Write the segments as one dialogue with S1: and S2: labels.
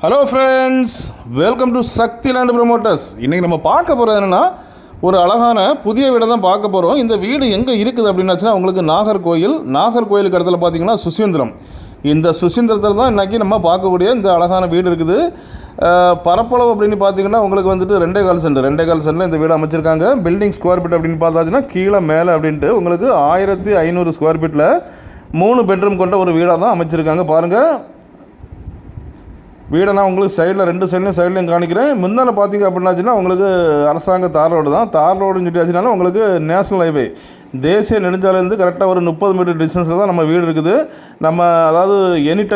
S1: Hello friends, welcome to Sakthi land promoters. இன்றைக்கி நம்ம பார்க்க போகிறது என்னென்னா, ஒரு அழகான புதிய வீடை தான் பார்க்க போகிறோம். இந்த வீடு எங்கே இருக்குது அப்படின்னாச்சுன்னா உங்களுக்கு நாகர்கோயிலுக்கு இடத்துல பார்த்தீங்கன்னா சுசீந்திரம். இந்த சுசீந்திரத்தில் தான் இன்றைக்கி நம்ம பார்க்கக்கூடிய இந்த அழகான வீடு இருக்குது. பரப்பளவு அப்படின்னு பார்த்தீங்கன்னா உங்களுக்கு வந்துட்டு 2.25 சென்டில் இந்த வீடு அமைச்சிருக்காங்க. பில்டிங் ஸ்கொயர் ஃபீட் அப்படின்னு பார்த்தாச்சுன்னா கீழே மேலே அப்படின்ட்டு உங்களுக்கு 1500 ஸ்கொயர் ஃபீட்டில் 3 பெட்ரூம் கொண்ட ஒரு வீடாக தான் அமைச்சிருக்காங்க. பாருங்கள், வீடை நான் உங்களுக்கு சைடில் சைட்லையும் காணிக்கிறேன். முன்னால் பார்த்தீங்க அப்படின்னாச்சுன்னா உங்களுக்கு அரசாங்க தார் ரோடு தான். தார் ரோடுன்னு சொல்லியாச்சுனாலும் உங்களுக்கு நேஷனல் ஹைவே தேசிய நெடுஞ்சாலையிலேருந்து கரெக்டாக ஒரு 30 மீட்டர் டிஸ்டன்ஸில் தான் நம்ம வீடு இருக்குது. நம்ம அதாவது எனி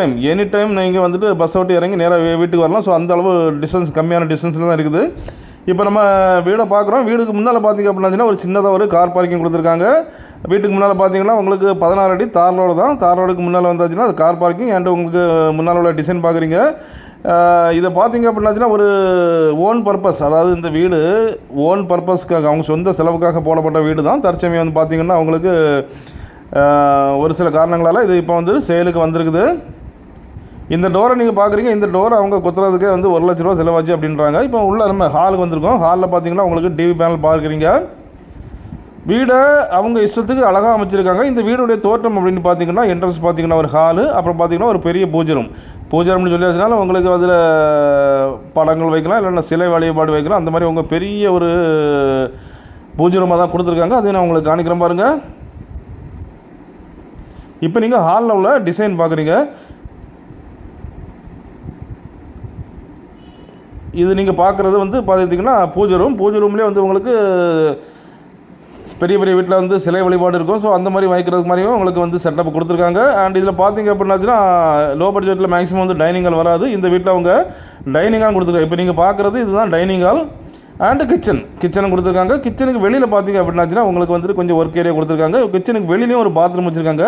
S1: டைம் நீங்கள் வந்துட்டு பஸ் ஓட்டி இறங்கி நேராக வீட்டுக்கு வரலாம். ஸோ அந்த அளவு டிஸ்டன்ஸ் கம்மியான டிஸ்டன்ஸில் தான் இருக்குது. இப்போ நம்ம வீடை பார்க்குறோம். வீடுக்கு முன்னால் பார்த்திங்க அப்படின்னாச்சுன்னா ஒரு சின்னதாக ஒரு கார் பார்க்கிங் கொடுத்துருக்காங்க. வீட்டுக்கு முன்னால் பார்த்தீங்கன்னா உங்களுக்கு 16 அடி தார் ரோடு தான். தார் ரோடுக்கு முன்னால் வந்தாச்சுன்னா அது கார் பார்க்கிங். அண்டு உங்களுக்கு முன்னால் உள்ள டிசைன் பார்க்குறீங்க. இதை பார்த்தீங்க அப்படின்னாச்சுன்னா ஒரு ஓன் பர்பஸ், அதாவது இந்த வீடு ஓன் பர்பஸ்க்காக அவங்க சொந்த செலவுக்காக போடப்பட்ட வீடு தான். தற்சமயம் வந்து பார்த்திங்கன்னா அவங்களுக்கு ஒரு சில காரணங்களால் இது இப்போ வந்து சேலுக்கு வந்திருக்குது. இந்த டோரை நீங்கள் பார்க்குறீங்க. இந்த டோரை அவங்க குத்துறதுக்கே வந்து 1 லட்ச ரூபா செலவாச்சு அப்படின்றாங்க. இப்போ உள்ள நம்ம ஹாலுக்கு வந்திருக்கோம். ஹாலில் பார்த்தீங்கன்னா உங்களுக்கு டிவி பேனல் பார்க்குறீங்க. வீடை அவங்க இஷ்டத்துக்கு அழகாக அமைச்சிருக்காங்க. இந்த வீடுடைய தோட்டம் அப்படின்னு பார்த்தீங்கன்னா என்ட்ரன்ஸ் பார்த்தீங்கன்னா ஒரு ஹாலு, அப்புறம் பார்த்தீங்கன்னா ஒரு பெரிய பூஜரம்னு சொல்லி வச்சனால உங்களுக்கு அதில் படங்கள் வைக்கலாம், இல்லைன்னா சிலை வழிபாடு வைக்கலாம். அந்த மாதிரி உங்கள் பெரிய ஒரு பூஜரமாக தான் கொடுத்துருக்காங்க. அதையும் நான் உங்களுக்கு காணிக்கிறேன் பாருங்கள். இப்போ நீங்கள் ஹாலில் உள்ள டிசைன் பார்க்குறீங்க. இது நீங்கள் பார்க்குறது வந்து பார்த்திங்கன்னா பூஜை ரூம்லேயே வந்து உங்களுக்கு பெரிய வீட்டில் வந்து சிலை வழிபாடு இருக்கும். ஸோ அந்த மாதிரி வைக்கிறதுக்கு மாதிரியும் உங்களுக்கு வந்து செட்டப் கொடுத்துருக்காங்க. அண்ட் இதில் பார்த்திங்க அப்படின்னாச்சுன்னா லோ பட்ஜெட்டில் மேக்ஸிமம் வந்து டைனிங் ஹால் வராது. இந்த வீட்டில் அவங்க டைனிங் ஹால் கொடுத்துருக்காங்க. இப்போ நீங்கள் பார்க்குறது இதுதான் டைனிங் ஹால் அண்டு கிச்சனும் கொடுத்துருக்காங்க. கிச்சனுக்கு வெளியில் பார்த்திங்க அப்படின்னாச்சுன்னா உங்களுக்கு வந்துட்டு கொஞ்சம் ஒர்க் ஏரியா கொடுத்துருக்காங்க. கிச்சனுக்கு வெளியிலையும் ஒரு பாத்ரூம் வச்சுருக்காங்க.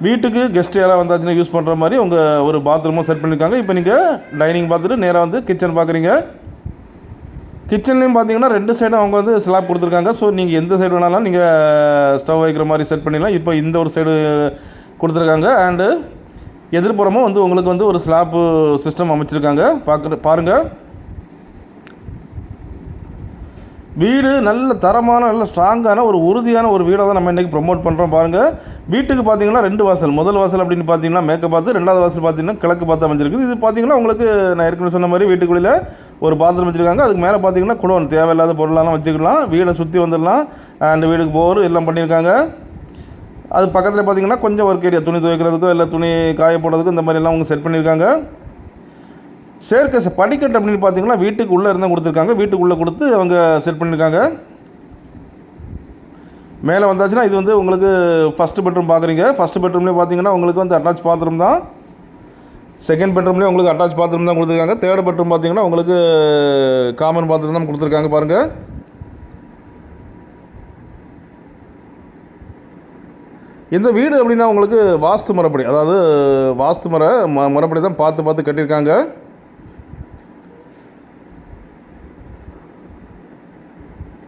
S1: வீட்டுக்கு கெஸ்ட் யாராவது வந்தாச்சுன்னா யூஸ் பண்ணுற மாதிரி உங்கள் ஒரு பாத்ரூமும் செட் பண்ணியிருக்காங்க. இப்போ நீங்கள் டைனிங் பார்த்துட்டு நேராக வந்து கிச்சன் பார்க்குறீங்க. கிச்சன்லேயும் பார்த்தீங்கன்னா 2 சைடும் அவங்க வந்து ஸ்லாப் கொடுத்துருக்காங்க. ஸோ நீங்கள் எந்த சைடு வேணாலும் நீங்கள் ஸ்டவ் வைக்கிற மாதிரி செட் பண்ணிடலாம். இப்போ இந்த ஒரு சைடு கொடுத்துருக்காங்க. அண்டு எதிர்ப்புறமும் வந்து உங்களுக்கு வந்து ஒரு ஸ்லாப்பு சிஸ்டம் அமைச்சிருக்காங்க. பாருங்கள், வீடு நல்ல தரமான, நல்ல ஸ்ட்ராங்கான, ஒரு உறுதியான ஒரு வீடை தான் நம்ம இன்றைக்கி ப்ரொமோட் பண்ணுறோம். பாருங்கள், வீட்டுக்கு பார்த்தீங்கன்னா 2 வாசல். முதல் வாசல் அப்படின்னு பார்த்தீங்கன்னா மேற்கு பார்த்து, 2வது வாசல் பார்த்தீங்கன்னா கிழக்கு பார்த்து அமைஞ்சிருக்குது. இது பார்த்தீங்கன்னா உங்களுக்கு நான் ஏற்கனவே சொன்ன மாதிரி வீட்டுக்குள்ளே ஒரு பாத்ரூம் வச்சுருக்காங்க. அதுக்கு மேலே பார்த்தீங்கன்னா குடோன், தேவையில்லாத பொருளெல்லாம் வச்சுக்கலாம். வீடை சுற்றி வந்துடலாம். அண்ட் வீடுக்கு போர் எல்லாம் பண்ணியிருக்காங்க. அது பக்கத்தில் பார்த்தீங்கன்னா கொஞ்சம் ஒர்க் ஏரியா, துணி துவைக்கிறதுக்கோ இல்லை துணி காய போடுறதுக்கோ இந்த மாதிரிலாம் அவங்க செட் பண்ணியிருக்காங்க. படிக்கட்டு அப்படின்னு பார்த்தீங்கன்னா வீட்டுக்கு உள்ளே இருந்தால் கொடுத்துருக்காங்க. வீட்டுக்குள்ளே கொடுத்து அவங்க செட் பண்ணியிருக்காங்க. மேலே வந்தாச்சுன்னா இது வந்து உங்களுக்கு ஃபஸ்ட்டு பெட்ரூம் பார்க்குறீங்க. ஃபஸ்ட்டு பெட்ரூம்லேயே பார்த்தீங்கன்னா உங்களுக்கு வந்து அட்டாச் பாத்ரூம் தான். செகண்ட் பெட்ரூம்லேயே உங்களுக்கு அட்டாச் பாத்ரூம் தான் கொடுத்துருக்காங்க. தேர்ட் பெட்ரூம் பார்த்தீங்கன்னா உங்களுக்கு காமன் பாத்ரூம் தான் கொடுத்துருக்காங்க. பாருங்கள், இந்த வீடு அப்படின்னா உங்களுக்கு வாஸ்து முறைப்படி, அதாவது வாஸ்து முறைப்படி தான் பார்த்து கட்டியிருக்காங்க.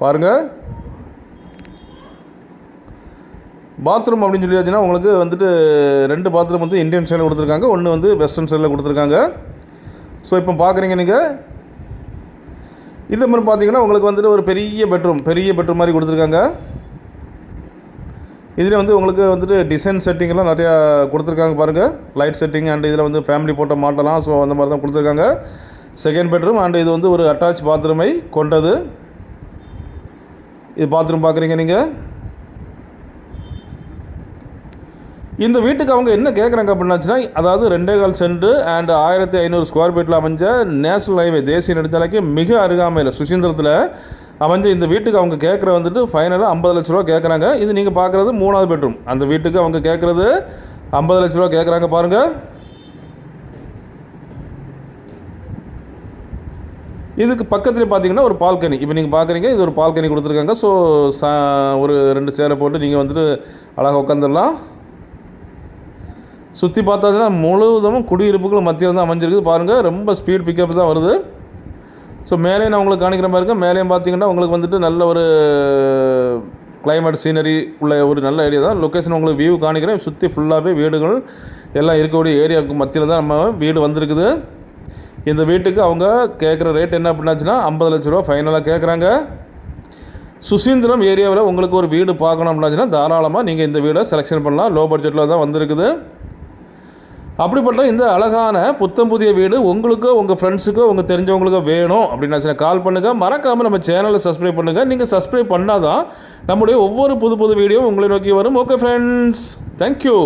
S1: பாருங்கள், பாத்ரூம் அப்படின்னு சொல்லியாச்சுன்னா உங்களுக்கு வந்துட்டு 2 பாத்ரூம் வந்து இந்தியன் ஸ்டைலில் கொடுத்துருக்காங்க, ஒன்று வந்து வெஸ்டர்ன் ஸ்டைலில் கொடுத்துருக்காங்க. ஸோ இப்போ பார்க்குறீங்க நீங்கள். இந்த மாதிரி பார்த்தீங்கன்னா உங்களுக்கு வந்துட்டு ஒரு பெரிய பெட்ரூம் மாதிரி கொடுத்துருக்காங்க. இதில் வந்து உங்களுக்கு வந்துட்டு டிசைன் செட்டிங்லாம் நிறையா கொடுத்துருக்காங்க. பாருங்கள், லைட் செட்டிங் அண்ட் இதில் வந்து ஃபேமிலி போட்டோ மாட்டலாம். ஸோ அந்த மாதிரி தான் கொடுத்துருக்காங்க. செகண்ட் பெட்ரூம் அண்ட் இது வந்து ஒரு அட்டாச் பாத்ரூமை கொண்டது. இது பாத்ரூம் பார்க்குறீங்க நீங்கள். இந்த வீட்டுக்கு அவங்க என்ன கேட்குறாங்க அப்படின்னாச்சுன்னா, அதாவது 2.25 சென்ட் அண்ட் 1500 ஸ்கொயர் ஃபீட்டில் அமைஞ்ச நேஷனல் ஹைவே தேசிய நெடுஞ்சாலைக்கு மிக அருகாமையில் சுசீந்திரத்தில் அமைஞ்ச இந்த வீட்டுக்கு அவங்க கேட்குற வந்துட்டு ஃபைனலாக 50 லட்ச ரூபா கேட்குறாங்க. இது நீங்கள் பார்க்குறது 3வது பெட்ரூம். அந்த வீட்டுக்கு அவங்க கேட்குறது 50 லட்ச ரூபா கேட்குறாங்க. பாருங்கள், இதுக்கு பக்கத்துலேயே பார்த்தீங்கன்னா ஒரு பால்கனி. இப்போ நீங்கள் பார்க்குறீங்க, இது ஒரு பால்கனி கொடுத்துருக்காங்க. ஸோ ஒரு 2 சேரை போட்டு நீங்கள் வந்துட்டு அழகாக உட்காந்துடலாம். சுற்றி பார்த்தாச்சுன்னா முழுவதும் குடியிருப்புகள் மத்தியில் தான் அமைஞ்சிருக்குது. பாருங்கள், ரொம்ப ஸ்பீட் பிக்கப் தான் வருது. ஸோ மேலே நான் உங்களுக்கு காணிக்கிற மாதிரி இருக்கேன். மேலேயும் பார்த்தீங்கன்னா உங்களுக்கு வந்துட்டு நல்ல ஒரு கிளைமேட் சீனரி உள்ள ஒரு நல்ல ஏரியா தான். லொக்கேஷன் உங்களுக்கு வியூ காணிக்கிறேன். சுற்றி ஃபுல்லாகவே வீடுகள் எல்லாம் இருக்கக்கூடிய ஏரியாவுக்கு மத்தியில் தான் நம்ம வீடு வந்திருக்குது. இந்த வீட்டுக்கு அவங்க கேட்குற ரேட் என்ன அப்படின்னாச்சுன்னா 50 லட்ச ரூபா ஃபைனலாக கேட்குறாங்க. சுசீந்திரம் ஏரியாவில் உங்களுக்கு ஒரு வீடு பார்க்கணும் அப்படின்னாச்சுன்னா தாராளமாக நீங்கள் இந்த வீடை செலெக்ஷன் பண்ணலாம். லோ பட்ஜெட்டில் தான் வந்திருக்குது. அப்படிப்பட்ட இந்த அழகான புத்தம் புதிய வீடு உங்களுக்கோ உங்கள் ஃப்ரெண்ட்ஸுக்கோ உங்கள் தெரிஞ்சவங்களுக்கோ வேணும் அப்படின்னாச்சுன்னா கால் பண்ணுங்கள். மறக்காமல் நம்ம சேனலை சப்ஸ்கிரைப் பண்ணுங்கள். நீங்கள் சப்ஸ்கிரைப் பண்ணால் தான் நம்முடைய ஒவ்வொரு புது வீடியோ உங்களை நோக்கி வரும். Okay friends, thank you.